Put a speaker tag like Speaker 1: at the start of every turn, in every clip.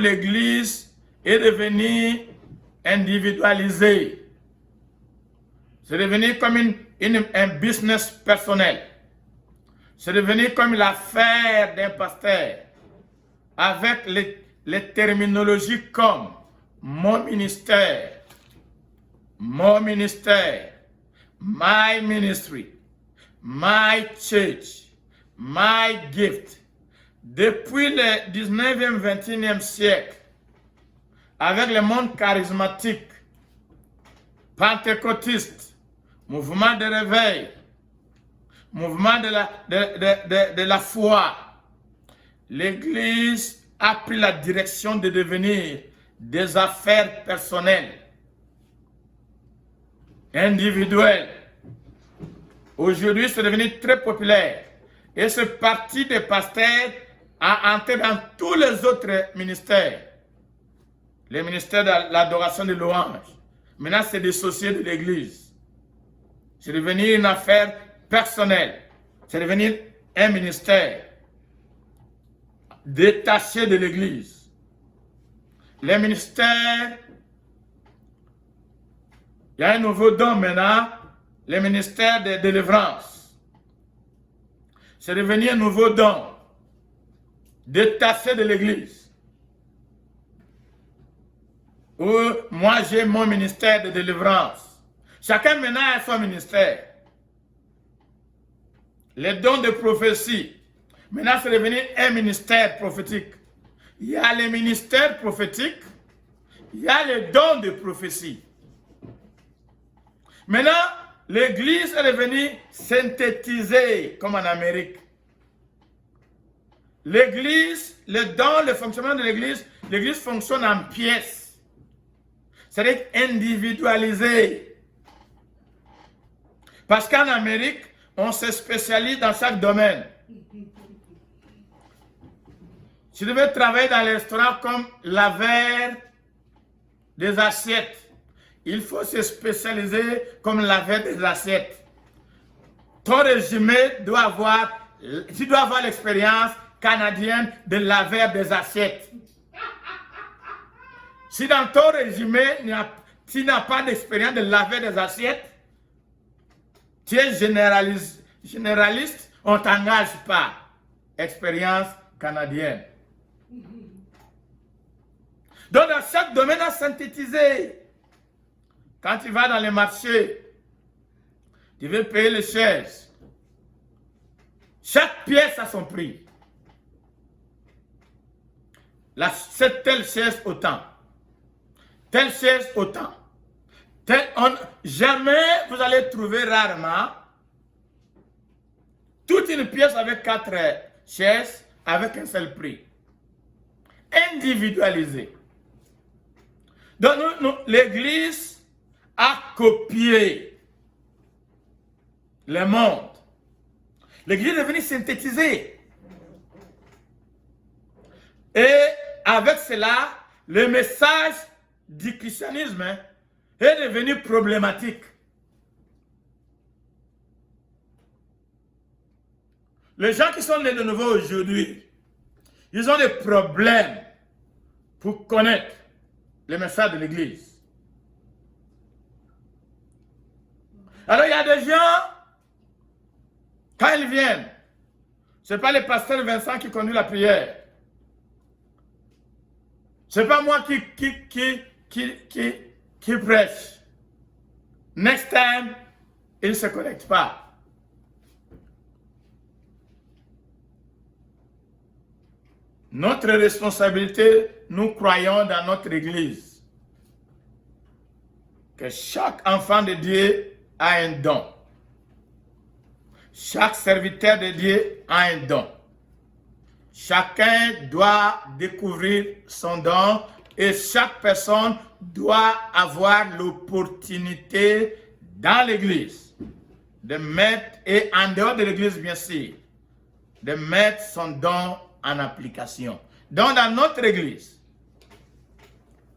Speaker 1: l'Église est devenue individualisée. C'est devenu comme un business personnel. C'est devenu comme l'affaire d'un pasteur, avec les terminologies comme mon ministère, my ministry, my church, my gift. Depuis le 19e, 21e siècle, avec le monde charismatique, pentecôtiste, mouvement de réveil, mouvement de la foi, l'Église a pris la direction de devenir des affaires personnelles, individuelles. Aujourd'hui, c'est devenu très populaire. Et ce parti des pasteurs a entré dans tous les autres ministères. Les ministères de l'adoration de louange. Maintenant, c'est dissocié de l'Église. C'est devenu une affaire personnelle. C'est devenu un ministère détaché de l'Église. Les ministères, il y a un nouveau don maintenant, le ministère de délivrance. C'est devenu un nouveau don, détaché de l'Église. Moi, j'ai mon ministère de délivrance. Chacun maintenant a son ministère. Les dons de prophétie. Maintenant, c'est devenu un ministère prophétique. Il y a les ministères prophétiques, il y a les dons de prophétie. Maintenant, l'Église est devenue synthétisée, comme en Amérique. L'Église, les dons, le fonctionnement de l'Église fonctionne en pièces. C'est-à-dire individualisé. Parce qu'en Amérique, on se spécialise dans chaque domaine. Si tu veux travailler dans les restaurants comme laveur des assiettes, il faut se spécialiser comme laveur des assiettes. Ton résumé doit avoir, tu dois avoir l'expérience canadienne de laveur des assiettes. Si dans ton résumé, tu n'as pas d'expérience de laveur des assiettes, tu es généraliste, on ne t'engage pas. Expérience canadienne. Donc, dans chaque domaine à synthétiser, quand tu vas dans les marchés, tu veux payer les chaises. Chaque pièce a son prix. Cette telle chaise autant. Telle chaise autant. Jamais vous allez trouver rarement toute une pièce avec 4 chaises avec un seul prix. Individualisé. Donc, l'Église a copié le monde. L'Église est venue synthétiser. Et avec cela, le message du christianisme est devenu problématique. Les gens qui sont nés de nouveau aujourd'hui, ils ont des problèmes pour connaître le message de l'Église. Alors il y a des gens, quand ils viennent, ce n'est pas le pasteur Vincent qui conduit la prière. Ce n'est pas moi qui prêche. Next time, il ne se connecte pas. Notre responsabilité, nous croyons dans notre Église que chaque enfant de Dieu a un don. Chaque serviteur de Dieu a un don. Chacun doit découvrir son don et chaque personne doit avoir l'opportunité dans l'Église de mettre, et en dehors de l'Église bien sûr, de mettre son don en application. Donc dans notre Église,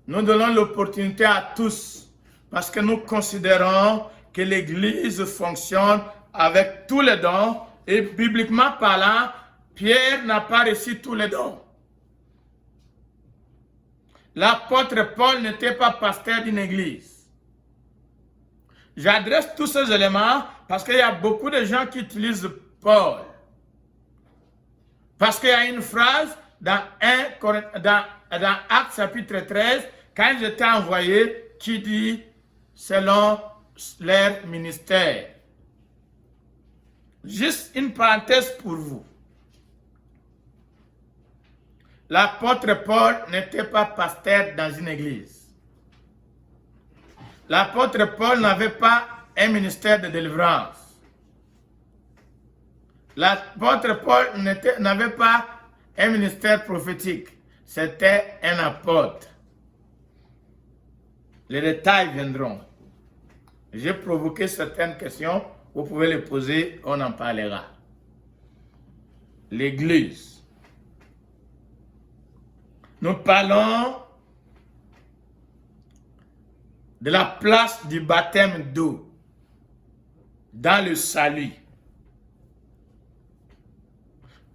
Speaker 1: nous donnons l'opportunité à tous parce que nous considérons que l'Église fonctionne avec tous les dons et bibliquement parlant, Pierre n'a pas reçu tous les dons. l'apôtre Paul n'était pas pasteur d'une église. J'adresse tous ces éléments parce qu'il y a beaucoup de gens qui utilisent Paul. Parce qu'il y a une phrase dans Actes chapitre 13, quand j'étais envoyé, qui dit selon leur ministère. Juste une parenthèse pour vous. L'apôtre Paul n'était pas pasteur dans une église. L'apôtre Paul n'avait pas un ministère de délivrance. L'apôtre Paul n'avait pas un ministère prophétique. C'était un apôtre. Les détails viendront. J'ai provoqué certaines questions. Vous pouvez les poser, on en parlera. L'église. Nous parlons de la place du baptême d'eau dans le salut.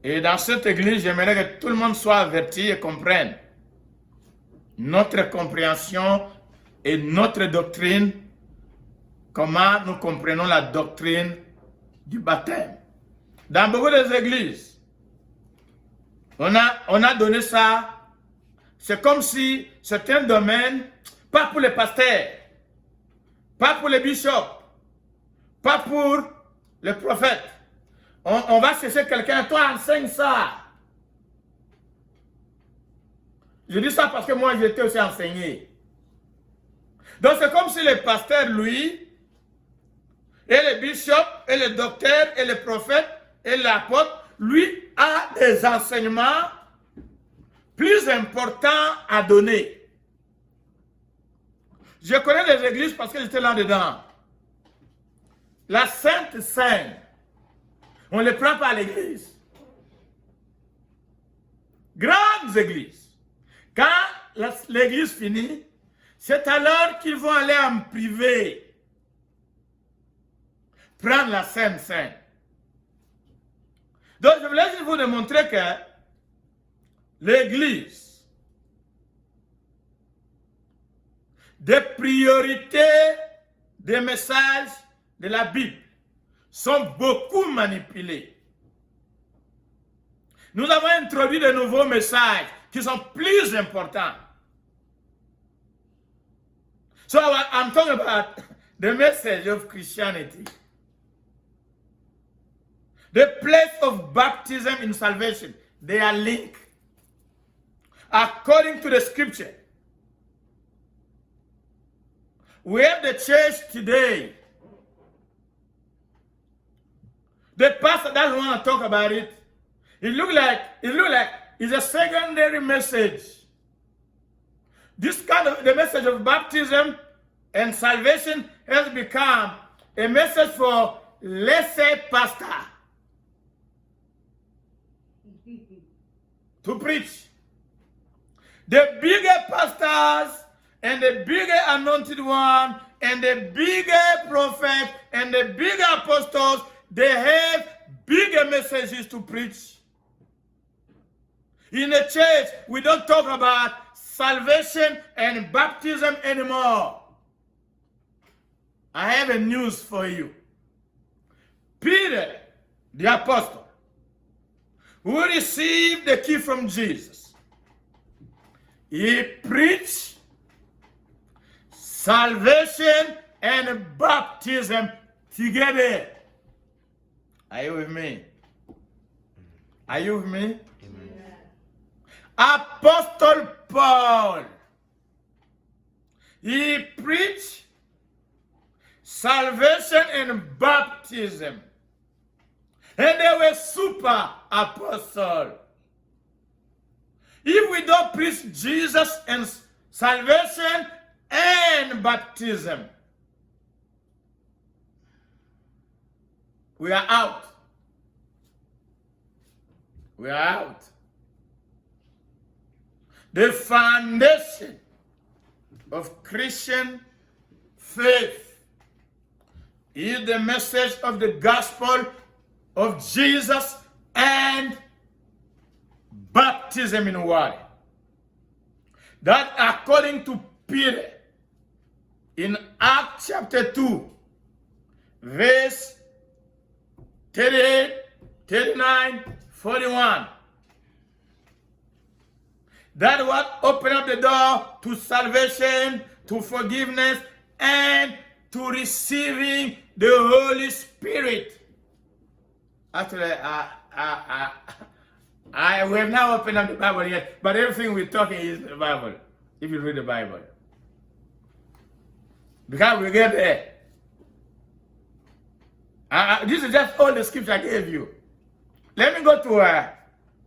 Speaker 1: Et dans cette église, j'aimerais que tout le monde soit averti et comprenne notre compréhension et notre doctrine, comment nous comprenons la doctrine du baptême. Dans beaucoup d'églises, on a donné ça. C'est comme si c'est un domaine, pas pour les pasteurs, pas pour les bishops, pas pour les prophètes. On va chercher quelqu'un, toi enseigne ça. Je dis ça parce que moi j'étais aussi enseigné. Donc c'est comme si les pasteurs, lui, et les bishops, et les docteurs, et les prophètes, et l'apôtre, lui a des enseignements plus importants à donner. Je connais les églises parce que j'étais là-dedans. La Sainte Seine, on ne les prend pas à l'église. Grandes églises. Quand l'église finit, c'est alors qu'ils vont aller en privé prendre la Sainte Seine. Donc je voulais juste vous démontrer que l'église, des priorités des messages de la Bible sont beaucoup manipulés. Nous avons introduit de nouveaux messages qui sont plus importants. So I'm talking about the message of Christianity. The place of baptism in salvation, they are linked. According to the scripture, we have the church today. The pastor doesn't want to talk about it. It look like it's a secondary message. This kind of the message of baptism and salvation has become a message for lesser pastor to preach. The bigger pastors and the bigger anointed one and the bigger prophet and the bigger apostles, they have bigger messages to preach. In the church, we don't talk about salvation and baptism anymore. I have a news for you. Peter, the apostle, who received the key from Jesus, he preached salvation and baptism together. Are you with me? Are you with me? Amen. Apostle Paul, he preached salvation and baptism. And they were super apostles. If we don't preach Jesus and salvation and baptism, we are out. We are out. The foundation of Christian faith is the message of the gospel of Jesus and baptism in water. That according to Peter in Acts chapter 2, verse 38, 39, 41. That what opened up the door to salvation, to forgiveness, and to receiving the Holy Spirit. Actually, we have not opened up the Bible yet, but everything we're talking is the Bible, if you read the Bible. Because we get there. This is just all the scripture I gave you. Let me go to,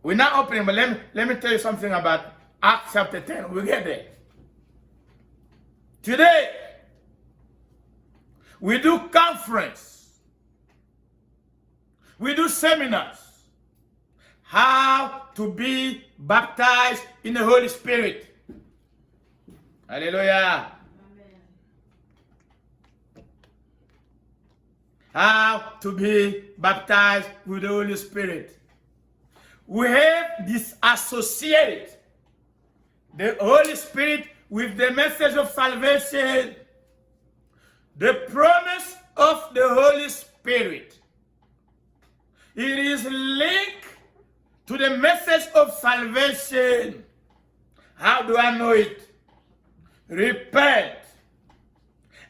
Speaker 1: we're not opening, but let me tell you something about Acts chapter 10. We'll get there. Today, we do conference. We do seminars. How to be baptized in the Holy Spirit. Hallelujah. How to be baptized with the Holy Spirit. We have disassociated the Holy Spirit with the message of salvation. The promise of the Holy Spirit. It is linked to the message of salvation. How do I know it? Repent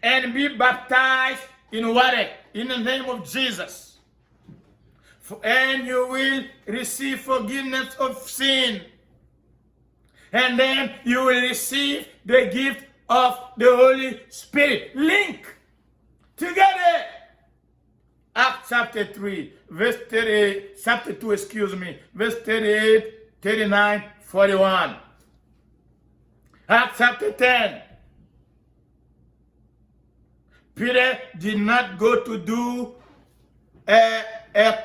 Speaker 1: and be baptized in water in the name of Jesus. And you will receive forgiveness of sin. And then you will receive the gift of the Holy Spirit. Link together. Acts chapter 3, verse 38, chapter 2, verse 38, 39, 41. Acts chapter 10. Peter did not go to do a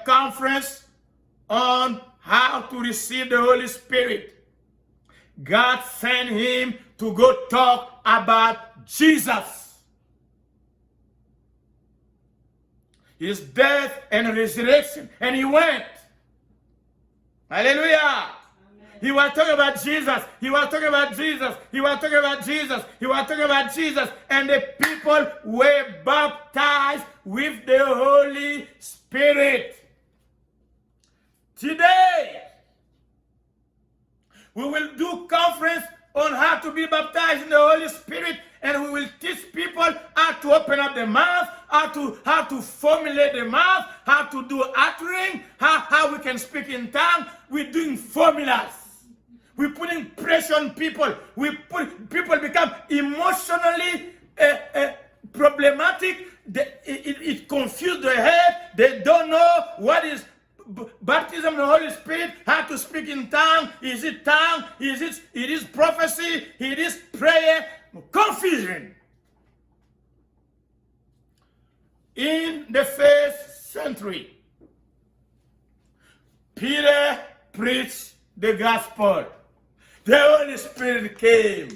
Speaker 1: conference on how to receive the Holy Spirit. God sent him to go talk about Jesus, his death and resurrection, and he went. Hallelujah. Amen. He was talking about Jesus. He was talking about Jesus. He was talking about Jesus. He was talking about Jesus. And the people were baptized with the Holy Spirit. Today, we will do conference on how to be baptized in the Holy Spirit, and we will teach people how to open up the mouth, how to formulate the mouth, how to do uttering, how we can speak in tongues. We're doing formulas. We're putting pressure on people. People become emotionally problematic. It confuses their head. They don't know what is baptism of the Holy Spirit, how to speak in tongue. Is it tongue? It is prophecy? It is prayer? Confusion. In the first century, Peter preached the gospel. The Holy Spirit came.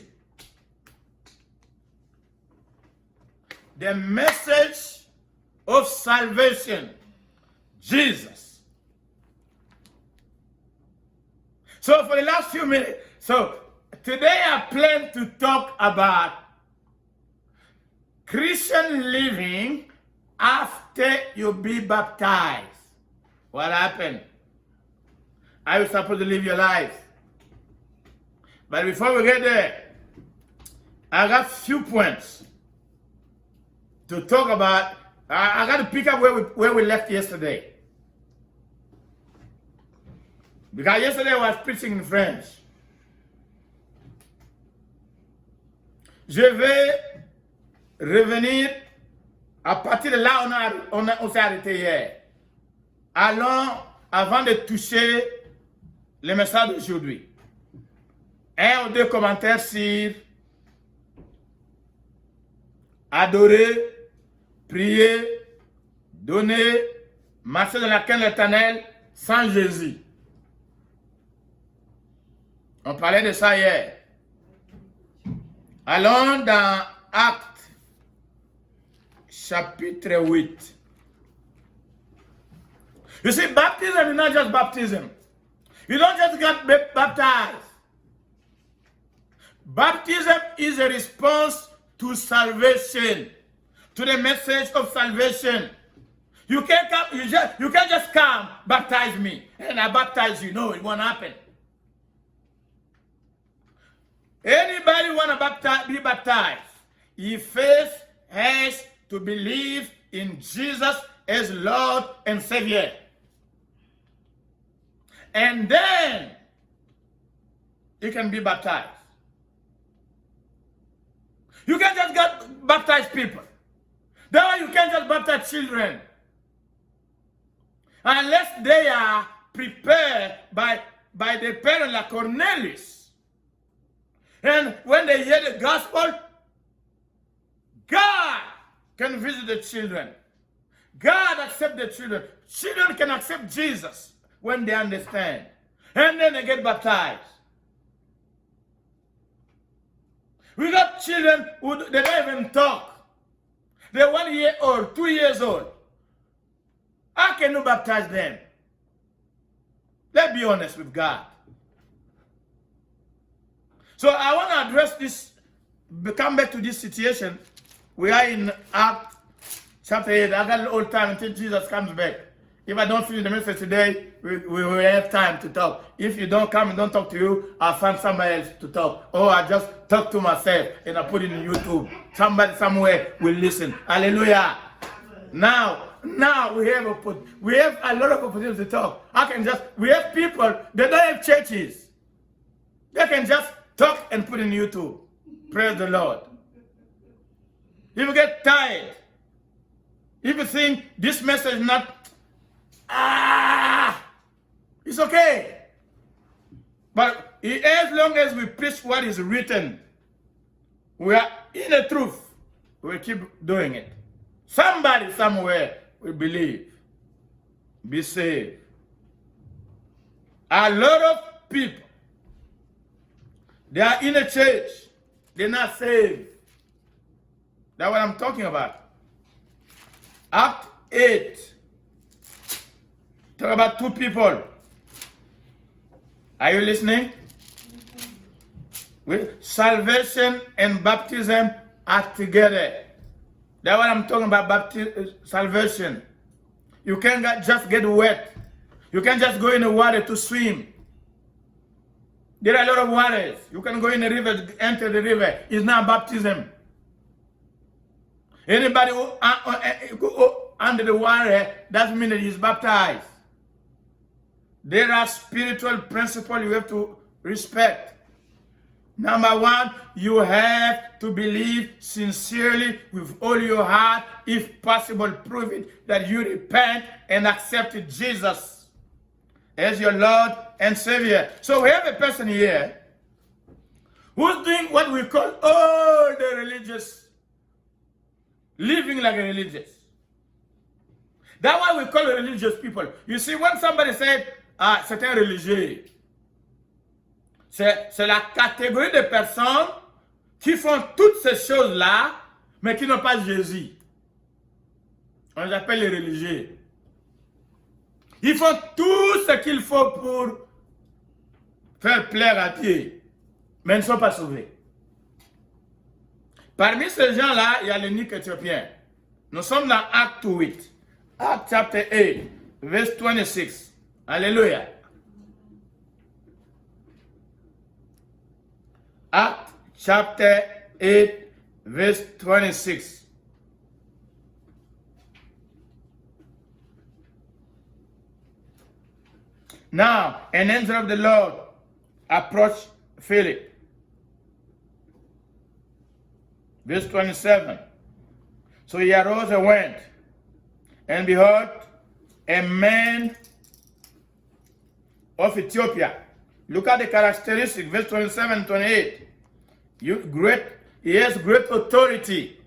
Speaker 1: The message of salvation, Jesus. So for the last few minutes, today I plan to talk about Christian living after you be baptized. What happened? Are you supposed to live your life? But before we get there, I got a few points to talk about. I got to pick up where we left yesterday. Because yesterday I was preaching in French. Je vais revenir à partir de là où on s'est arrêté hier. Allons, avant de toucher le message d'aujourd'hui, un ou deux commentaires sur adorer, prier, donner, marcher dans la quête de l'Éternel sans Jésus. On parlait de ça hier. Allons dans Actes, chapitre 8. You see, baptism is not just baptism. You don't just get baptized. Baptism is a response to salvation, to the message of salvation. You can't come, you can't just come, baptize me, and I baptize you. No, it won't happen. Anybody want to be baptized, he first has to believe in Jesus as Lord and Savior. And then he can be baptized. You can't just baptize people. That's why you can't just baptize children. Unless they are prepared by the parent like Cornelius. And when they hear the gospel, God can visit the children. God accepts the children. Children can accept Jesus when they understand. And then they get baptized. We got children who they don't even talk. They're 1 year old, 2 years old. How can you baptize them? Let's be honest with God. So I want to address this, come back to this situation. We are in Acts chapter 8. I got a little time until Jesus comes back. If I don't finish the message today, we will have time to talk. If you don't come and don't talk to you, I'll find somebody else to talk. Or I just talk to myself and I put it in YouTube. Somebody somewhere will listen. Hallelujah. Now we have a lot of opportunities to talk. We have people, they don't have churches. They can just talk and put in YouTube. Praise the Lord. If you get tired, if you think this message is not, it's okay. But as long as we preach what is written, we are in the truth, we'll keep doing it. Somebody somewhere will believe, be saved. A lot of people, they are in a church, they're not saved. That's what I'm talking about. Act 8. Talk about two people. Are you listening? Salvation and baptism are together. That's what I'm talking about, salvation. You can't just get wet. You can't just go in the water to swim. There are a lot of waters. You can go in the river, enter the river. It's not baptism. Anybody who under the water doesn't mean that he's baptized. There are spiritual principles you have to respect. Number one, you have to believe sincerely with all your heart, if possible, prove it, that you repent and accept Jesus as your Lord and Savior. So we have a person here who's doing what we call all the religious, living like a religious. That's why we call religious people. You see, when somebody said, c'est un religieux, c'est la catégorie de personnes qui font toutes ces choses-là, mais qui n'ont pas Jésus. On les appelle les religieux. Ils font tout ce qu'il faut pour faire plaire à Dieu, mais ils ne sont pas sauvés. Parmi ces gens-là, il y a l'eunuque éthiopien. Nous sommes dans Acte 8. Acte chapter 8, verse 26. Hallelujah. Acts chapter 8, verse 26. Now, an angel of the Lord approached Philip. Verse 27. So he arose and went, and behold, a man of Ethiopia. Look at the characteristics, verse 27 and 28. He has great authority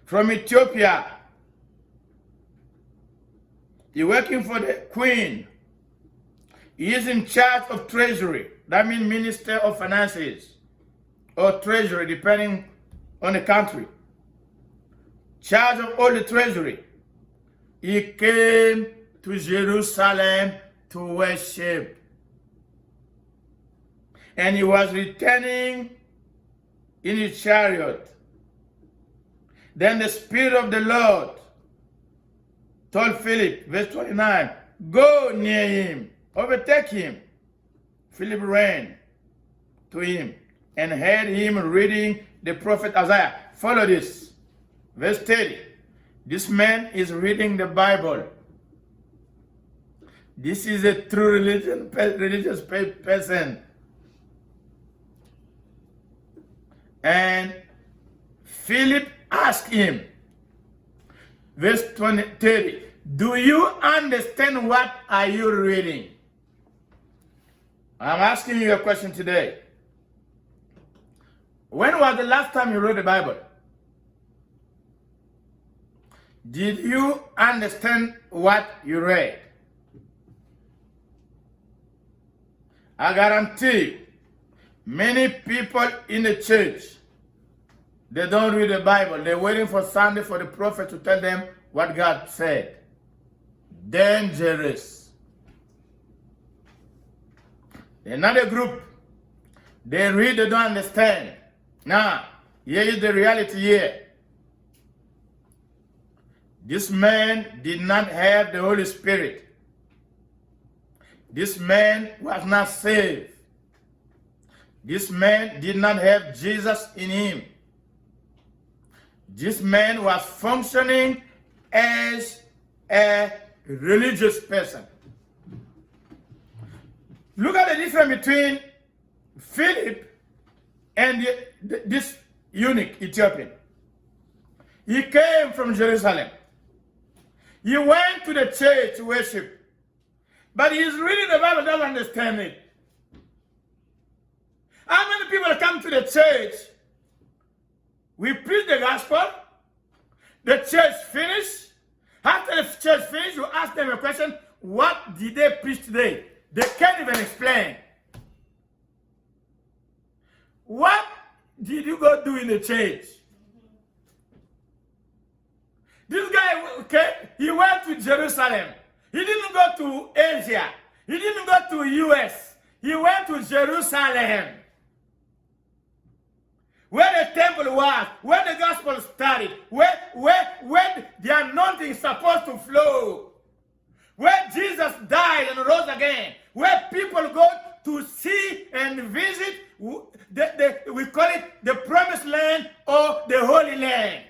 Speaker 1: from Ethiopia. He's working for the queen. He is in charge of treasury. That means minister of finances or treasury, depending on the country. Charge of all the treasury. He came to Jerusalem to worship. and he was returning in his chariot. Then the Spirit of the Lord told Philip, verse 29, go near him, overtake him. Philip ran to him and heard him reading the prophet Isaiah. Follow this. Verse 30. This man is reading the Bible. This is a true religious person. And Philip asked him, verse 30, do you understand what are you reading? I'm asking you a question today. When was the last time you read the Bible? Did you understand what you read? I guarantee you, many people in the church, they don't read the Bible. They're waiting for Sunday for the prophet to tell them what God said. Dangerous. Another group, they read, they don't understand. Now, here is the reality here. This man did not have the Holy Spirit. This man was not saved. This man did not have Jesus in him. This man was functioning as a religious person. Look at the difference between Philip and this eunuch, Ethiopian. He came from Jerusalem. He went to the church to worship. But he's reading the Bible, doesn't understand it. How many people come to the church? We preach the gospel. The church finished. After the church finished, you ask them a question, what did they preach today? They can't even explain. What did you go do in the church? This guy, okay, he went to Jerusalem. He didn't go to Asia. He didn't go to US. He went to Jerusalem, where the temple was, where the gospel started, where the anointing is supposed to flow, where Jesus died and rose again, where people go to see and visit, we call it the promised land or the Holy Land.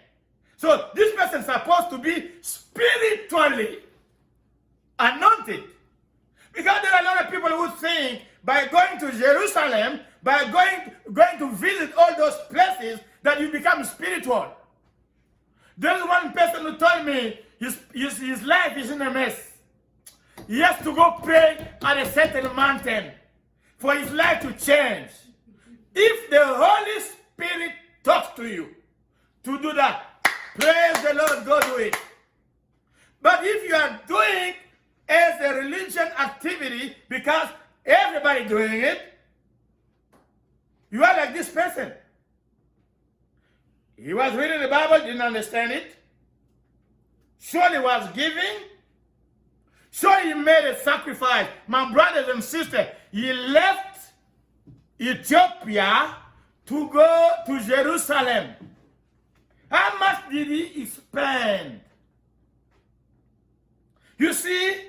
Speaker 1: So this person is supposed to be spiritually anointed. Because there are a lot of people who think by going to Jerusalem, by going to visit all those places, that you become spiritual. There's one person who told me his life is in a mess. He has to go pray at a certain mountain for his life to change. If the Holy Spirit talks to you to do that, praise the Lord, go do it. But if you are doing as a religion activity because everybody doing it, you are like this person. He was reading the Bible, didn't understand it. Surely was giving. Sure, he made a sacrifice. My brothers and sisters, he left Ethiopia to go to Jerusalem. How much did he spend? You see,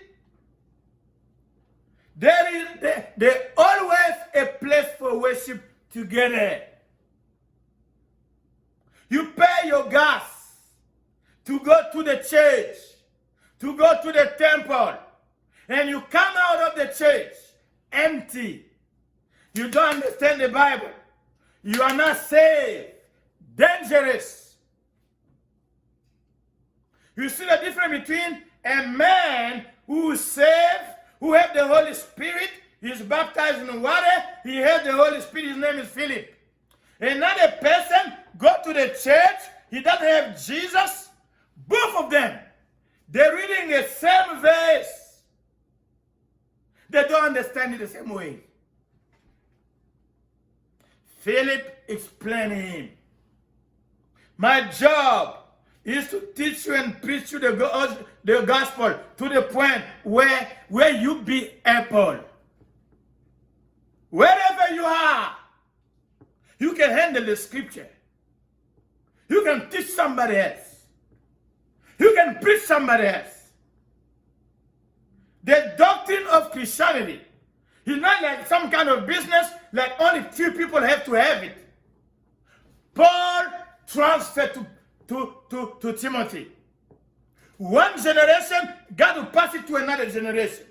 Speaker 1: there always a place for worship together. You pay your gas to go to the church, to go to the temple, and you come out of the church empty. You don't understand the Bible. You are not saved. Dangerous. You see the difference between a man who is saved, who has the Holy Spirit, he is baptized in water, he has the Holy Spirit, his name is Philip. Another person go to the church, he doesn't have Jesus. Both of them, they're reading the same verse. They don't understand it the same way. Philip explained him. My job is to teach you and preach you the gospel to the point where you be able Wherever you are, you can handle the scripture. You can teach somebody else. You can preach somebody else. The doctrine of Christianity is not like some kind of business like only few people have to have it. Paul transferred to Timothy. One generation got to pass it to another generation.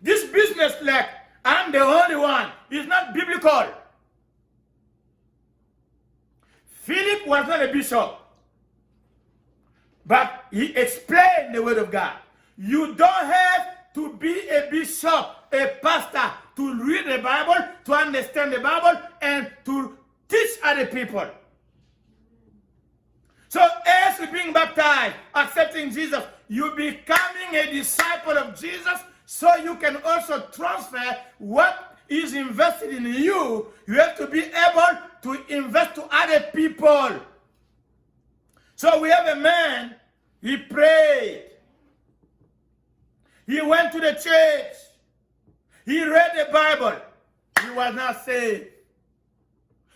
Speaker 1: This business like I'm the only one is not biblical. Philip was not a bishop, but he explained the word of God. You don't have to be a bishop, a pastor, to read the Bible, to understand the Bible, and to teach other people. So as you're being baptized, accepting Jesus, you're becoming a disciple of Jesus, so you can also transfer what is invested in you. You have to be able to invest to other people. So we have a man, he prayed. He went to the church. He read the Bible. He was not saved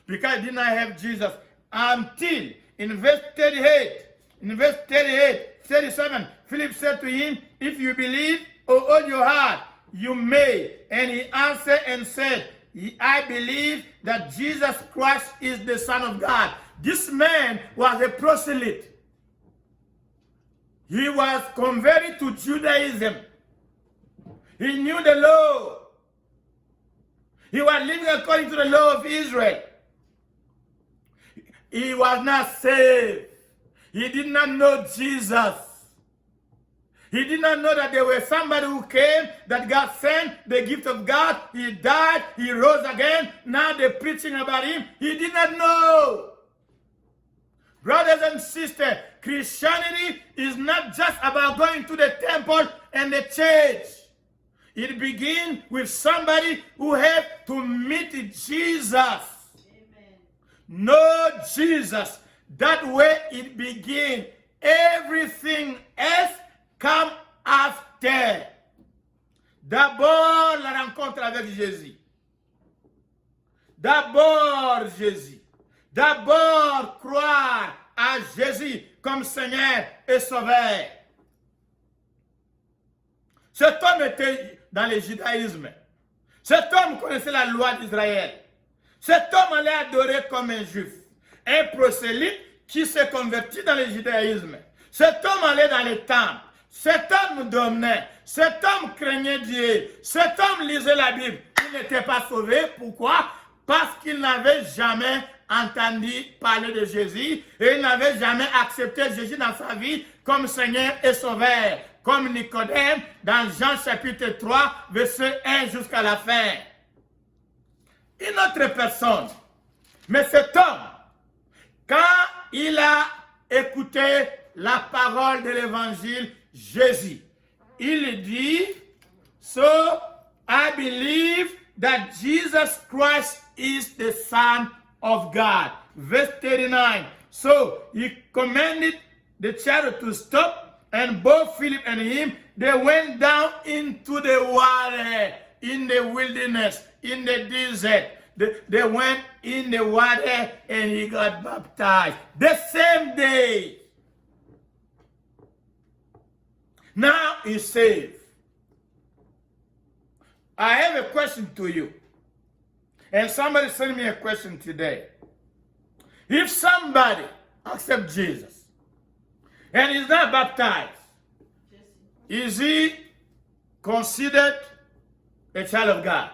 Speaker 1: because he did not have Jesus until in verse 37, Philip said to him, if you believe with all your heart, you may. And he answered and said, I believe that Jesus Christ is the Son of God. This man was a proselyte. He was converted to Judaism. He knew the law. He was living according to the law of Israel. He was not saved. He did not know Jesus. He did not know that there was somebody who came, that God sent the gift of God. He died, he rose again. Now they're preaching about him. He did not know. Brothers and sisters, Christianity is not just about going to the temple and the church. It begins with somebody who had to meet Jesus. Amen. Know Jesus. That way it begins. Everything else comes after. D'abord la rencontre avec Jésus. D'abord Jésus. D'abord croire à Jésus comme Seigneur et Sauveur. Cet homme était dans le judaïsme. Cet homme connaissait la loi d'Israël. Cet homme allait adorer comme un juif. Un prosélyte qui s'est converti dans le judaïsme. Cet homme allait dans les temples. Cet homme dominait. Cet homme craignait Dieu. Cet homme lisait la Bible. Il n'était pas sauvé. Pourquoi? Parce qu'il n'avait jamais entendu parler de Jésus et il n'avait jamais accepté Jésus dans sa vie comme Seigneur et Sauveur. Comme Nicodème dans Jean chapitre 3, verset 1 jusqu'à la fin. Une autre personne, mais cet homme, quand il a écouté la parole de l'évangile Jésus, il dit, so I believe that Jesus Christ is the Son of God. Verse 39. So he commanded the chariot to stop, and both Philip and him, they went down into the water, in the wilderness, in the desert. They went in the water and he got baptized. The same day. Now he's saved. I have a question to you. And somebody sent me a question today. If somebody accepts Jesus and is not baptized, is he considered a child of God?